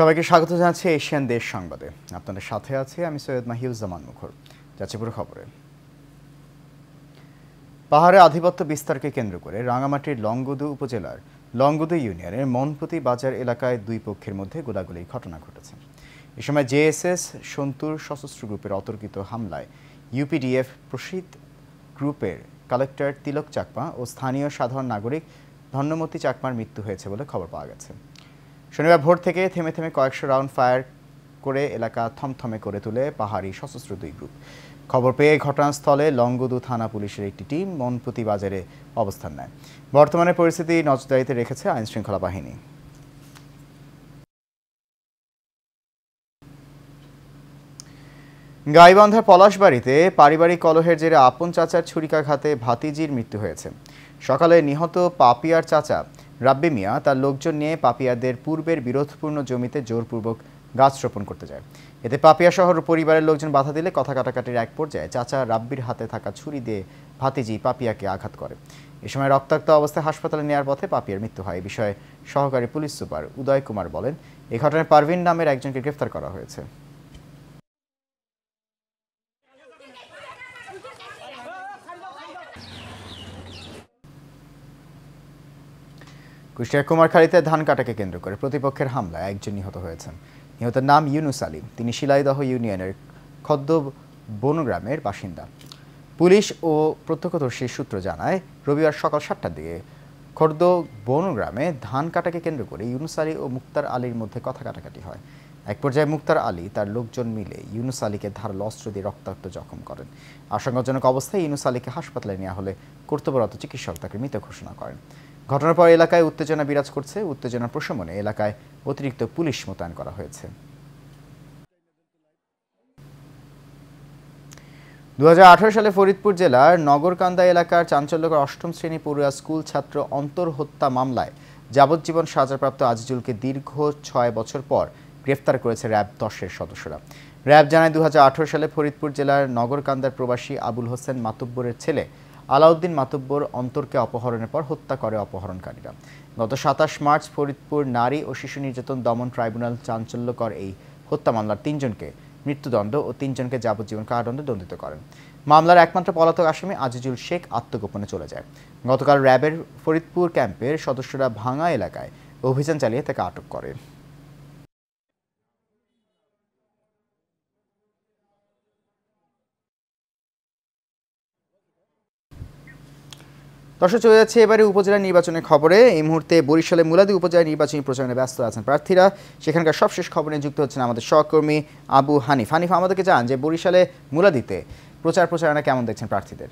সবাইকে স্বাগত জানাচ্ছি এশিয়ান দেশ সংবাদে। আপনাদের সাথে আছি আমি সৈয়দ মাহিউজ্জামান মুখর। যাচ্ছে পুরো খবরে। পাহাড়ে আধিপত্য বিস্তারকে কেন্দ্র করে রাঙামাটির লংগদু উপজেলার লংগদু ইউনিয়নের মনপতি বাজার এলাকায় দুই পক্ষের মধ্যে গোলাগুলির ঘটনা ঘটেছে। এ সময় জেএসএস সন্তুর সশস্ত্র গ্রুপের অতর্কিত হামলায় ইউপিডিএফ প্রসিদ্ধ গ্রুপের কালেক্টর তিলক চাকমা ও স্থানীয় সাধারণ নাগরিক ধন্যমতি চাকমার মৃত্যু হয়েছে বলে খবর পাওয়া গেছে। শনিবার ভোর থেকে থেমে থেমে কয়েকশো রাউন্ড ফায়ার করে এলাকা থমথমে করে তুলে পাহাড়ি সশস্ত্র দুই গ্রুপ। খবর পেয়ে ঘটনাস্থলে লংগদু থানা পুলিশের একটি টিম মনপতি বাজারে অবস্থান নেয়। বর্তমানে পরিস্থিতি নজরদারিতে রেখেছে আইনশৃঙ্খলা বাহিনী। গাইবান্ধার পলাশবাড়িতে পারিবারিক কলহের জেরে আপন চাচার ছুরিকাঘাতে ভাতিজির মৃত্যু হয়েছে। সকালে নিহত পাপিয়ার চাচা রাব্বি মিয়া তার লোকজন নিয়ে পাপিয়াদের পূর্বের বিরোধপূর্ণ জমিতে জোরপূর্বক গাছ রোপণ করতে যায়। এতে পাপিয়া শহর পরিবারের লোকজন বাধা দিলে কথা কাটাকাটির এক পর্যায়ে চাচা রাব্বির হাতে থাকা ছুরি দিয়ে ভাতিজি পাপিয়াকে আঘাত করে। এ সময় রক্তাক্ত অবস্থায় হাসপাতালে নেওয়ার পথে পাপিয়ার মৃত্যু হয়। এই বিষয়ে সহকারী পুলিশ সুপার উদয় কুমার বলেন, এই ঘটনায় পারভিন নামের একজনকে গ্রেফতার করা হয়েছে। কুষ্টিয়ার কুমারখালীতে ধান কাটাকে কেন্দ্র করে প্রতিপক্ষের হামলায় একজন নিহত হয়েছেন। নিহতের নাম ইউনুস আলী। তিনি শিলাইদহ ইউনিয়নের খদ্দ বনগ্রামের বাসিন্দা। পুলিশ ও প্রত্যক্ষদর্শীর সূত্র জানায়, রবিবার সকাল 7টার দিকে খর্দ বনগ্রামে ধান কাটাকে কেন্দ্র করে ইউনুস আলী ও মুক্তার আলীর মধ্যে কথা কাটাকাটি হয়। এক পর্যায়ে মুক্তার আলী তার লোকজন মিলে ইউনুস আলীকে ধারালো অস্ত্র দিয়ে রক্তাক্ত জখম করেন। আশঙ্কাজনক অবস্থায় ইউনুস আলীকে হাসপাতালে নেওয়া হলে কর্তব্যরত চিকিৎসক তাকে মৃত ঘোষণা করেন। ঘটনার পর এলাকায় উত্তেজনা বিরাজ করছে। উত্তেজনার প্রশমনে এলাকায় অতিরিক্ত পুলিশ মোতায়েন করা হয়েছে। 2018 সালে ফরিদপুর জেলার নগরকান্দা এলাকার চাঞ্চল্যকর অষ্টম শ্রেণী পড়ুয়া স্কুল ছাত্র অন্তর হত্যা মামলায় যাবজ্জীবন সাজাপ্রাপ্ত আজিজুলকে দীর্ঘ 6 বছর পর গ্রেফতার করেছে র্যাব 10-এর সদস্যরা। র্যাব জানায়, 2018 সালে ফরিদপুর জেলার নগরকান্দার প্রবাসী আবুল হোসেন মাতুব্বরের ছেলে আলাউদ্দিন মাতুব্বর অন্তরকে অপহরণের পর হত্যা করে অপহরণকারীরা। গত 27 মার্চ ফরিদপুর নারী ও শিশু নির্যাতন দমন ট্রাইব্যুনাল চাঞ্চল্যকর এই হত্যা মামলার 3 জনকে মৃত্যুদণ্ড ও 3 জনকে যাবজ্জীবন কারাদণ্ডে দণ্ডিত করেন। মামলার একমাত্র পলাতক আসামি আজিজুল শেখ আত্মগোপনে চলে যায়। গতকাল র্যাবের ফরিদপুর ক্যাম্পের সদস্যরা ভাঙা এলাকায় অভিযান চালিয়ে তাকে আটক করে। দর্শক, চলে যাচ্ছে এবারে উপজেলা নির্বাচনের খবরে। এই মুহূর্তে বরিশালে মুলাদী উপজেলা নির্বাচনী প্রচারণে ব্যস্ত আছেন প্রার্থীরা। সেখানকার সবশেষ খবরে যুক্ত হচ্ছেন আমাদের সহকর্মী আবু হানিফ। হানিফ, আমাদেরকে জানান যে বরিশালে মুলাদীতে প্রচারণা কেমন দেখছেন প্রার্থীদের?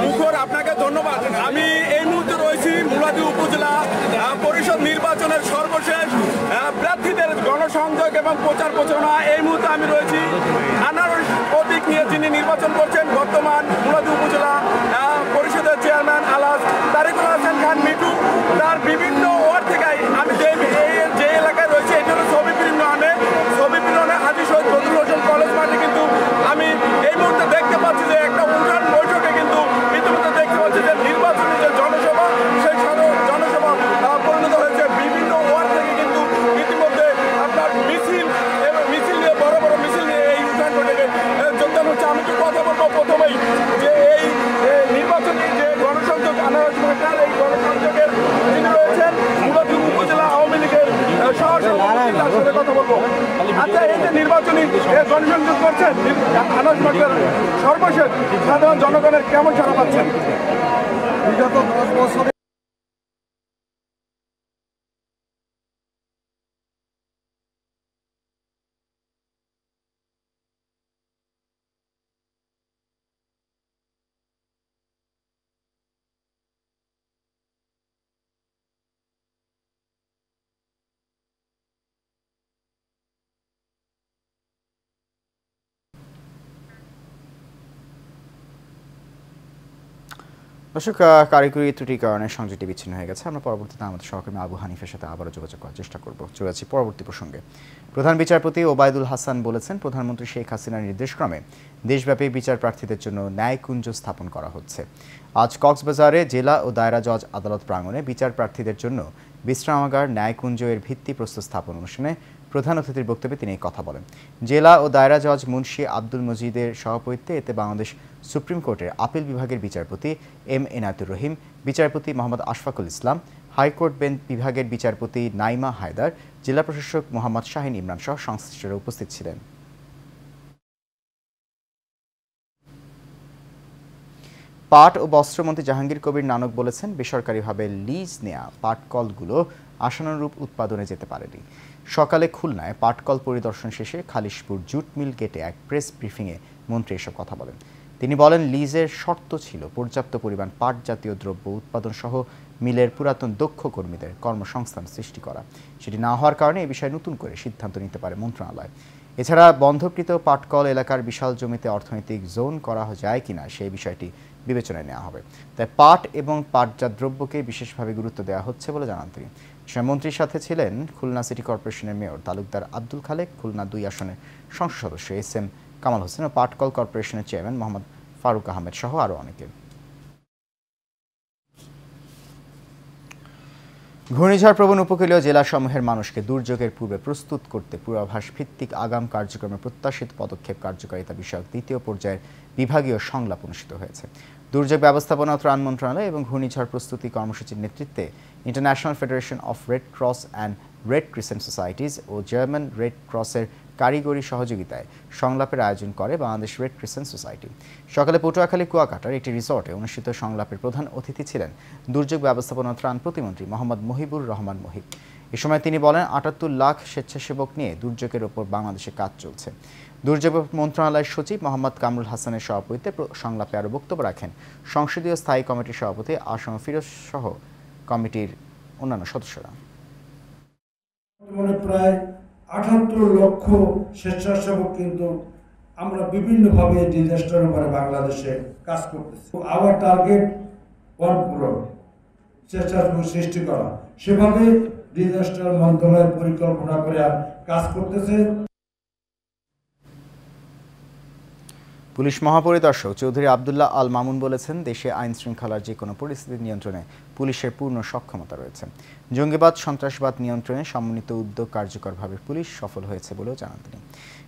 মুখর, আপনাকে ধন্যবাদ। আমি এই মুহূর্তে রয়েছি মুলাদী উপজেলা পরিষদ নির্বাচনের সর্বশেষ প্রার্থীদের গণসংযোগ এবং প্রচারণা। এই মুহূর্তে আমি রয়েছি আনারস প্রতীক নিয়ে, যিনি নির্বাচন করছেন বর্তমান মুলাদী উপজেলা পরিষদের চেয়ারম্যান আলহাজ তারিকুল হাসান খান মিঠু। তার বিভিন্ন ওয়ার্ড থেকে আমি যে এলাকায় রয়েছে, এটি হলো ছবিপিলনে হাজী শহীদ বদরুল হোসেন কলেজ মাঠে। কিন্তু আমি এই মুহূর্তে দেখতে পাচ্ছি যে একটা উঠান বৈঠকে কিন্তু ইতিমধ্যে দেখতে পাচ্ছি যে নির্বাচনী যে জনসভা, সেই জনসভা পরিণত হয়েছে। বিভিন্ন ওয়ার্ড থেকে কিন্তু ইতিমধ্যে আপনার মিছিল নিয়ে বড় মিছিল নিয়ে এই উঠান বৈঠকে যোগদান হচ্ছে। আমি তো কথা বলবো প্রথমেই যে এই নির্বাচনী যে গণসংযোগ আনারস মাঠের, এই গণসংযোগের যিনি রয়েছেন মুলাদী উপজেলা আওয়ামী লীগের সহসভাপতি, তার সাথে কথা বলবো। আচ্ছা, এই যে নির্বাচনী গণসংযোগ করছেন আনারস মাঠের, সর্বশেষ সাধারণ জনগণের কেমন সাড়া পাচ্ছেন? বিগত 10 বছরে দর্শক, কারিগরি ত্রুটির কারণে সংযোগটি বিচ্ছিন্ন হয়ে গেছে। আমরা পরবর্তীতে আমাদের সহকর্মী আবু হানিফের সাথে আবারও যোগাযোগ করার চেষ্টা করব। চলে যাচ্ছি পরবর্তী প্রসঙ্গে। প্রধান বিচারপতি ওবায়দুল হাসান বলেছেন, প্রধানমন্ত্রী শেখ হাসিনার নির্দেশক্রমে দেশব্যাপী বিচার প্রার্থীদের জন্য ন্যায়কুঞ্জ স্থাপন করা হচ্ছে। আজ কক্সবাজারে জেলা ও দায়রা জজ আদালত প্রাঙ্গণে বিচার প্রার্থীদের জন্য বিশ্রামাগার ন্যায়কুঞ্জ এর ভিত্তিপ্রস্তর স্থাপন অনুষ্ঠানে প্রধান অতিথির বক্তব্যে তিনি এই কথা বলেন। জেলা ও দায়রা জজ মুন্সি আব্দুল মজিদের সভাপতিত্বে এতে বাংলাদেশ সুপ্রিম কোর্টের আপিল বিভাগের বিচারপতি এম এনায়েতুর রহিম, বিচারপতি মোহাম্মদ আশফাকুল ইসলাম, হাইকোর্ট বেঞ্চ বিভাগের বিচারপতি নাইমা হায়দার, জেলা প্রশাসক মোহাম্মদ শাহিন ইমরান সহ সংশ্লিষ্টরা উপস্থিত ছিলেন। পাট ও বস্ত্রমন্ত্রী জাহাঙ্গীর কবির নানক বলেছেন, বেসরকারিভাবে লিজ নেয়া পাটকলগুলো আশানুরূপ উৎপাদনে যেতে পারেনি। সকালে খুলনায় পাটকল পরিদর্শন শেষে খালিশপুর জুট মিল গেটে এক প্রেস ব্রিফিংয়ে মন্ত্রী এসব কথা বলেন। তিনি বলেন, লিজের শর্ত ছিল পর্যাপ্ত পরিমাণ পাট জাতীয় দ্রব্য উৎপাদন সহ মিলের পুরাতন দক্ষ কর্মীদের কর্মসংস্থান সৃষ্টি করা। সেটি না হওয়ার কারণে এ বিষয়ে নতুন করে সিদ্ধান্ত নিতে পারে মন্ত্রণালয়। এছাড়া বন্ধকৃত পাটকল এলাকার বিশাল জমিতে অর্থনৈতিক জোন করা যায় কিনা সেই বিষয়টি বিবেচনায় নেওয়া হবে। তাই পাট এবং পাটজাত দ্রব্যকে বিশেষভাবে গুরুত্ব দেওয়া হচ্ছে বলে জানান তিনি। মন্ত্রীর সাথে ছিলেন খুলনা সিটি কর্পোরেশনের মেয়র তালুকদার আব্দুল খালেক, খুলনা 2 আসনের সংসদ সদস্য এস এম কামাল হোসেন ও পাটকল কর্পোরেশনের চেয়ারম্যান মোহাম্মদ ফারুক আহমেদ সহ আরও অনেকে। ঘূর্ণিঝড় প্রবণ উপকূলীয় জেলাসমূহের মানুষকে দুর্যোগের পূর্বে প্রস্তুত করতে পূর্বাভাস ভিত্তিক আগাম কার্যক্রমের প্রত্যাশিত পদক্ষেপ কার্যকারিতা বিষয়ক 2য় পর্যায়ের বিভাগীয় সংলাপ অনুষ্ঠিত হয়েছে। দুর্যোগ ব্যবস্থাপনা ও ত্রাণ মন্ত্রণালয় এবং ঘূর্ণিঝড় প্রস্তুতি কর্মসূচির নেতৃত্বে International Federation of Red Cross and Red Crescent Societies ও জার্মান রেড ক্রসের কারিগরি সহযোগিতায় সংলাপের আয়োজন করে বাংলাদেশ রেড ক্রিসেন্ট সোসাইটি। সকালে পটুয়াখালী কুয়াকাটার একটি রিসর্টে অনুষ্ঠিত সংলাপের প্রধান অতিথি ছিলেন দুর্যোগ ব্যবস্থাপনা ত্রাণ প্রতিমন্ত্রী মোহাম্মদ মহিবুর রহমান মহিব। এ সময় তিনি বলেন, 78 লাখ স্বেচ্ছাসেবক নিয়ে দুর্যোগের ওপর বাংলাদেশে কাজ চলছে। দুর্যোগ মন্ত্রণালয়ের সচিব মোহাম্মদ কামরুল হাসানের সভাপতিত্বে সংলাপে আরও বক্তব্য রাখেন সংসদীয় স্থায়ী কমিটির সভাপতি আসম ফিরোজ সহ কমিটির অন্যান্য সদস্যরা। প্রায় 78 লক্ষ স্বেচ্ছাসেবক কিন্তু আমরা বিভিন্নভাবে ডিজাস্টার উপরে বাংলাদেশে কাজ করতেছি। আওয়ার টার্গেট 1 crore স্বেচ্ছাসেবক সৃষ্টি করা, সেভাবে ডিজাস্টার মন্ত্রণালয় পরিকল্পনা করে কাজ করতেছে। পুলিশ মহাপরিদর্শক চৌধুরী আবদুল্লাহ আল মামুন বলেছেন, দেশে আইন শৃঙ্খলার যে কোনো পরিস্থিতি নিয়ন্ত্রণে পুলিশের পূর্ণ সক্ষমতা রয়েছে। জঙ্গিবাদ সন্ত্রাসবাদ নিয়ন্ত্রণে সমন্বিত উদ্যোগ কার্যকরভাবে পুলিশ সফল হয়েছে বলেও জানান তিনি।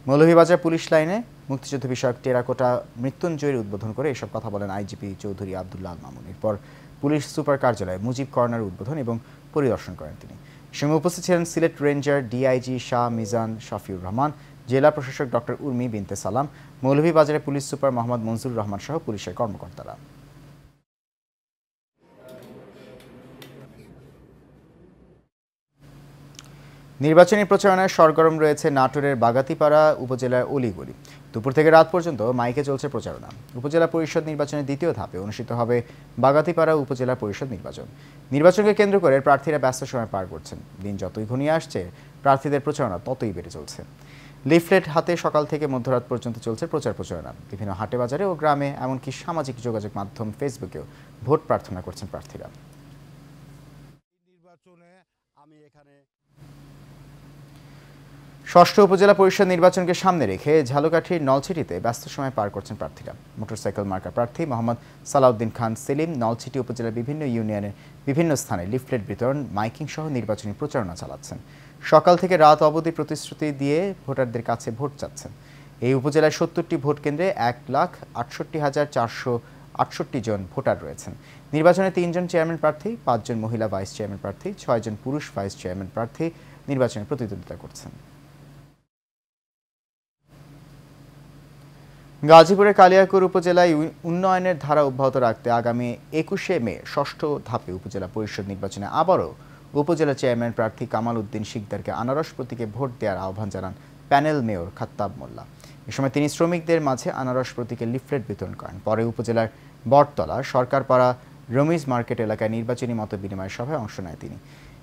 মৌলভীবাজার পুলিশ লাইনে মুক্তিযুদ্ধ বিষয়ক টেরাকোটা মৃত্যুঞ্জয়ের উদ্বোধন করে এসব কথা বলেন আইজিপি চৌধুরী আবদুল্লাহ আল মামুন। এরপর পুলিশ সুপার কার্যালয়ে মুজিব কর্নার উদ্বোধন এবং পরিদর্শন করেন তিনি। সঙ্গে উপস্থিত ছিলেন সিলেট রেঞ্জার ডিআইজি শাহ মিজান শফিউর রহমান, জেলা প্রশাসক ডক্টর উর্মি বিনতে সালাম, মৌলভীবাজারে পুলিশ সুপার মোহাম্মদ মনজুর রহমান সহ পুলিশের কর্মকর্তারা। নির্বাচনী প্রচারণায় সরগরম রয়েছে নাটোরের বাগাতিপাড়া উপজেলার অলিগলি। দুপুর থেকে রাত পর্যন্ত মাইকে চলছে প্রচারণা। উপজেলা পরিষদ নির্বাচনের 2য় ধাপে অনুষ্ঠিত হবে বাগাতিপাড়া উপজেলা পরিষদ নির্বাচন। নির্বাচনকে কেন্দ্র করে প্রার্থীরা ব্যস্ত সময় পার করছেন। দিন যতই ঘনিয়ে আসছে, প্রার্থীদের প্রচারণা ততই বেড়ে চলছে। লিফলেট হাতে সকাল থেকে মধ্যরাত পর্যন্ত চলছে প্রচারণা। বিভিন্ন হাটে বাজারে ও গ্রামে, এমনকি সামাজিক যোগাযোগ মাধ্যম ফেসবুকেও ভোট প্রার্থনা করছেন প্রার্থীরা। ষষ্ঠ উপজেলা পরিষদ নির্বাচনকে সামনে রেখে ঝালকাঠির নলছিটিতে ব্যস্ত সময় পার করছেন প্রার্থীরা। মোটরসাইকেল মার্কা প্রার্থী মোহাম্মদ সালাউদ্দিন খান সেলিম নলছিটি উপজেলার বিভিন্ন ইউনিয়নের বিভিন্ন স্থানে লিফলেট বিতরণ, মাইকিং সহ নির্বাচনী প্রচারণা চালাচ্ছেন। সকাল থেকে রাত অবধি প্রতিশ্রুতি দিয়ে ভোটারদের কাছে ভোট চাচ্ছেন। এই উপজেলায় 70টি ভোট কেন্দ্রে 1,68,468 জন ভোটার রয়েছেন। নির্বাচনে 3 জন চেয়ারম্যান প্রার্থী, 5 জন মহিলা ভাইস চেয়ারম্যান প্রার্থী, 6 জন পুরুষ ভাইস চেয়ারম্যান প্রার্থী নির্বাচনে প্রতিদ্বন্দ্বিতা করছেন। গাজীপুরের কালিয়াকৈর উপজেলায় উন্নয়নের ধারা অব্যাহত রাখতে আগামী 21শে মে ষষ্ঠ ধাপে উপজেলা পরিষদ নির্বাচনে আবারও উপজেলা চেয়ারম্যান প্রার্থী কামাল উদ্দিন শিকদারকে আনারস প্রতীকে ভোট দেওয়ার আহ্বান জানান প্যানেল মেয়র খাত্তাব মোল্লা। এ সময় তিনি শ্রমিকদের মাঝে আনারস প্রতীকে লিফলেট বিতরণ করেন। পরে উপজেলার বটতলা সরকারপাড়া রমিজ মার্কেট এলাকায় নির্বাচনী মত বিনিময় সভায় অংশ নেয় তিনি।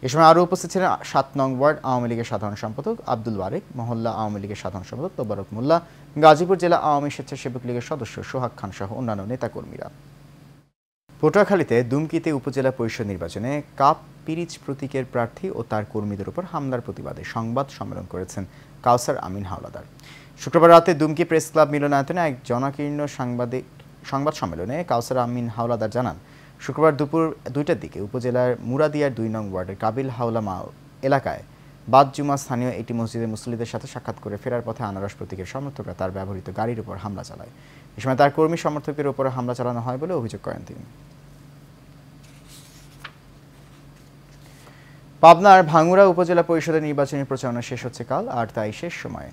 এ সময় আরও উপস্থিত ছিলেন 7 নং ওয়ার্ড আওয়ামী লীগের সাধারণ সম্পাদক আব্দুল ওয়ারেক, মহল্লা আওয়ামী লীগের সাধারণ সম্পাদক তোবারক মোল্লা, গাজীপুর জেলা আওয়ামী স্বেচ্ছাসেবক লীগের সদস্য সোহাগ খান সহ অন্যান্য নেতাকর্মীরা। পটুয়াখালীতে দুমকিতে উপজেলা পরিষদ নির্বাচনে কাপ পিরিচ প্রতীকের প্রার্থী ও তার কর্মীদের উপর হামলার প্রতিবাদে সংবাদ সম্মেলন করেছেন কাউসার আমিন হাওলাদার। শুক্রবার রাতে দুমকি প্রেস ক্লাব মিলনায়তনে এক জনাকীর্ণ সংবাদ সম্মেলনে কাউসার আমিন হাওলাদার জানান, শুক্রবার দুপুর 2টার দিকে উপজেলার মুরাদিয়ার 2 নং ওয়ার্ডের কাবিল হাওলা এলাকায় বাদ জুমা স্থানীয় একটি মসজিদে মুসল্লিদের সাথে সাক্ষাৎ করে ফেরার পথে আনারস প্রতীকের সমর্থকরা তার ব্যবহৃত গাড়ির উপর হামলা চালায়। এ সময় তার কর্মী সমর্থকদের উপর হামলা চালানো হয় বলে অভিযোগ করেন তিনি। পাবনার ভাঙ্গুড়া উপজেলা পরিষদের নির্বাচনী প্রচারণা শেষ হচ্ছে কাল, আর তাই শেষ সময়ে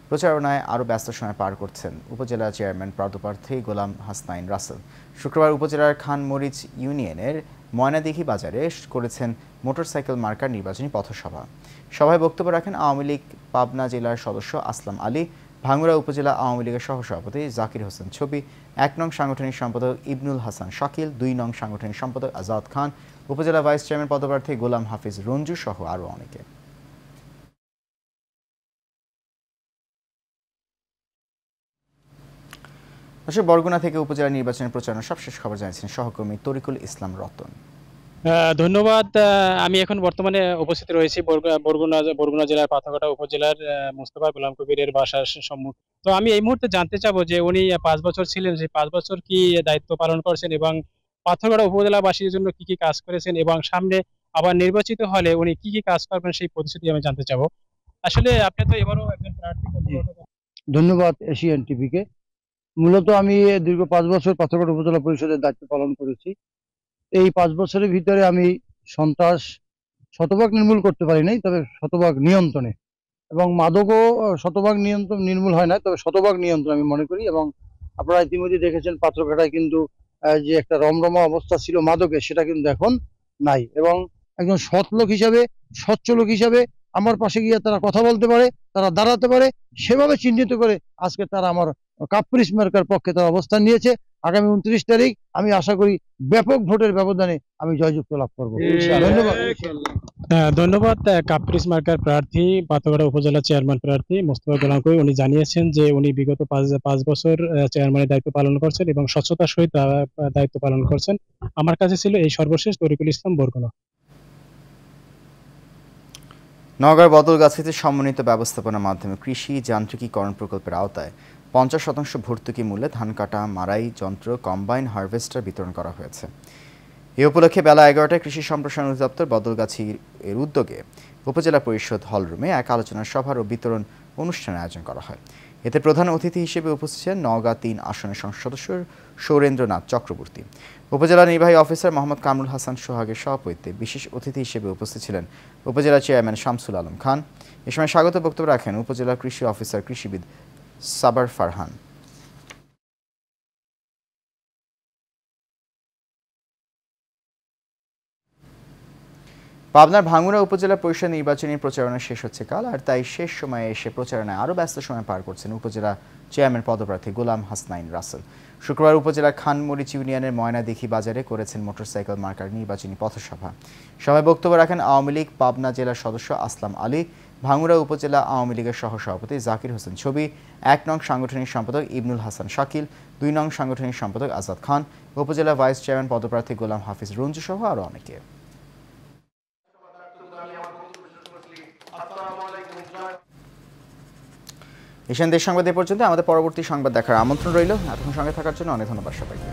প্রচারণায় আরও ব্যস্ত সময় পার করছেন উপজেলা চেয়ারম্যান পদপ্রার্থী গোলাম হাসনাইন রাসেল। শুক্রবার উপজেলার খানমরিচ ইউনিয়নের ময়নাদিঘি বাজারে করেছেন মোটরসাইকেল মার্কার নির্বাচনী পথসভা। সভায় বক্তব্য রাখেন আওয়ামী লীগ পাবনা জেলার সদস্য আসলাম আলী, ভাঙ্গুড়া উপজেলা আওয়ামী লীগের সহসভাপতি জাকির হোসেন ছবি, 1 নং সাংগঠনিক সম্পাদক ইবনুল হাসান শাকিল, 2 নং সাংগঠনিক সম্পাদক আজাদ খান, উপজেলা ভাইস চেয়ারম্যান পদপ্রার্থী গোলাম হাফিজ রঞ্জু সহ আরও অনেকে। বরগুনা থেকে উপজেলা নির্বাচনের প্রচারণা সবশেষ খবর জানিয়েছেন সহকর্মী তরিকুল ইসলাম রতন। ধন্যবাদ। আমি এখন বর্তমানে উপস্থিত রয়েছি বরগুনা জেলার পাথরঘাটা উপজেলার মোস্তফা গোলাম কবিরের বাসার সম্মুখে। তো আমি এই মুহূর্তে জানতে চাবো যে উনি 5 বছর ছিলেন, সেই 5 বছর কি দায়িত্ব পালন করেছেন এবং পাথরঘাটা উপজেলাবাসীর জন্য কি কি কাজ করেছেন এবং সামনে আবার নির্বাচিত হলে উনি কি কি কাজ করবেন সেই প্রতিশ্রুতি আমি জানতে চাবো। আসলে আপনি তো এবারও একজন প্রার্থী। ধন্যবাদ এশিয়ান টিভিকে। মূলত আমি দীর্ঘ 5 বছর পাথরঘাটা উপজেলা পরিষদের দায়িত্ব পালন করেছি। এই 5 বছরের ভিতরে আমি সন্ত্রাস শতভাগ নির্মূল করতে পারি নাই, তবে শতভাগ নিয়ন্ত্রণে, এবং মাদকও শতভাগ নির্মূল হয় না, তবে শতভাগ নিয়ন্ত্রণ আমি মনে করি। এবং আপনারা ইতিমধ্যে দেখেছেন পাথরঘাটায় কিন্তু যে একটা রমরমা অবস্থা ছিল মাদকের, সেটা কিন্তু এখন নাই। এবং একজন সৎ লোক হিসাবে, স্বচ্ছ লোক হিসাবে আমার পাশে গিয়ে তারা কথা বলতে পারে, তারা দাঁড়াতে পারে, সেভাবে চিহ্নিত করে আজকে তারা আমার কাপ পিরিচ মার্কার পক্ষে তারা অবস্থান নিয়েছে। আগামী 29 তারিখ আমি আশা করি ব্যাপক ভোটের ব্যবধানে আমি জয়যুক্ত লাভ করবো। ধন্যবাদ। ধন্যবাদ। কাপ পিরিচ মার্কার প্রার্থী পাথরঘাটা উপজেলা চেয়ারম্যান প্রার্থী মোস্তফা গোলাম কবির, উনি জানিয়েছেন যে উনি বিগত 5 বছর চেয়ারম্যানের দায়িত্ব পালন করছেন এবং স্বচ্ছতার সহিত দায়িত্ব পালন করছেন। আমার কাছে ছিল এই সর্বশেষ। তরিকুল ইসলাম, বরগুনা। নওগাঁর বদলগাছিতে সমন্বিত ব্যবস্থাপনার মাধ্যমে কৃষি যান্ত্রিকীকরণ প্রকল্পের আওতায় 50% ভর্তুকি মূল্যে ধান কাটা, মাড়াই যন্ত্র, কম্বাইন হারভেস্টার বিতরণ করা হয়েছে। এ উপলক্ষে বেলা 11টায় কৃষি সম্প্রসারণ অধিদপ্তর বদলগাছির উদ্যোগে উপজেলা পরিষদ হলরুমে এক আলোচনা সভার ও বিতরণ অনুষ্ঠানের আয়োজন করা হয়। এতে প্রধান অতিথি হিসেবে উপস্থিত ছিলেন নওগাঁ 3 আসনের সংসদ সদস্য সৌরেন্দ্রনাথ চক্রবর্তী। উপজেলা নির্বাহী অফিসার মোহাম্মদ কামরুল হাসান সোহাগের সভাপতিত্বে বিশেষ অতিথি হিসেবে উপস্থিত ছিলেন উপজেলা চেয়ারম্যান শামসুল আলম খান। এ সময় স্বাগত বক্তব্য রাখেন উপজেলা কৃষি অফিসার কৃষিবিদ সাবার ফারহান। পাবনার ভাঙ্গুড়া উপজেলা পরিষদ নির্বাচনী প্রচারণা শেষ হচ্ছে কাল, আর তাই শেষ সময়ে এসে প্রচারণায় আরও ব্যস্ত সময় পার করছেন উপজেলা চেয়ারম্যান পদপ্রার্থী গোলাম হাসনাইন রাসেল। শুক্রবার উপজেলার খানমরিচ ইউনিয়নের ময়নাদিঘি বাজারে করেছেন মোটরসাইকেল মার্কার নির্বাচনী পথসভা। সভায় বক্তব্য রাখেন আওয়ামী লীগ পাবনা জেলার সদস্য আসলাম আলী, ভাঙ্গুড়া উপজেলা আওয়ামী লীগের সহসভাপতি জাকির হোসেন ছবি, 1 নং সাংগঠনিক সম্পাদক ইবনুল হাসান শাকিল, 2 নং সাংগঠনিক সম্পাদক আজাদ খান, উপজেলা ভাইস চেয়ারম্যান পদপ্রার্থী গোলাম হাফিজ রঞ্জু সহ আরও অনেকে। এশিয়ান দেশ সংবাদ এ পর্যন্ত। আমাদের পরবর্তী সংবাদ দেখার আমন্ত্রণ রইল। এতক্ষণ সঙ্গে থাকার জন্য অনেক ধন্যবাদ সবাইকে।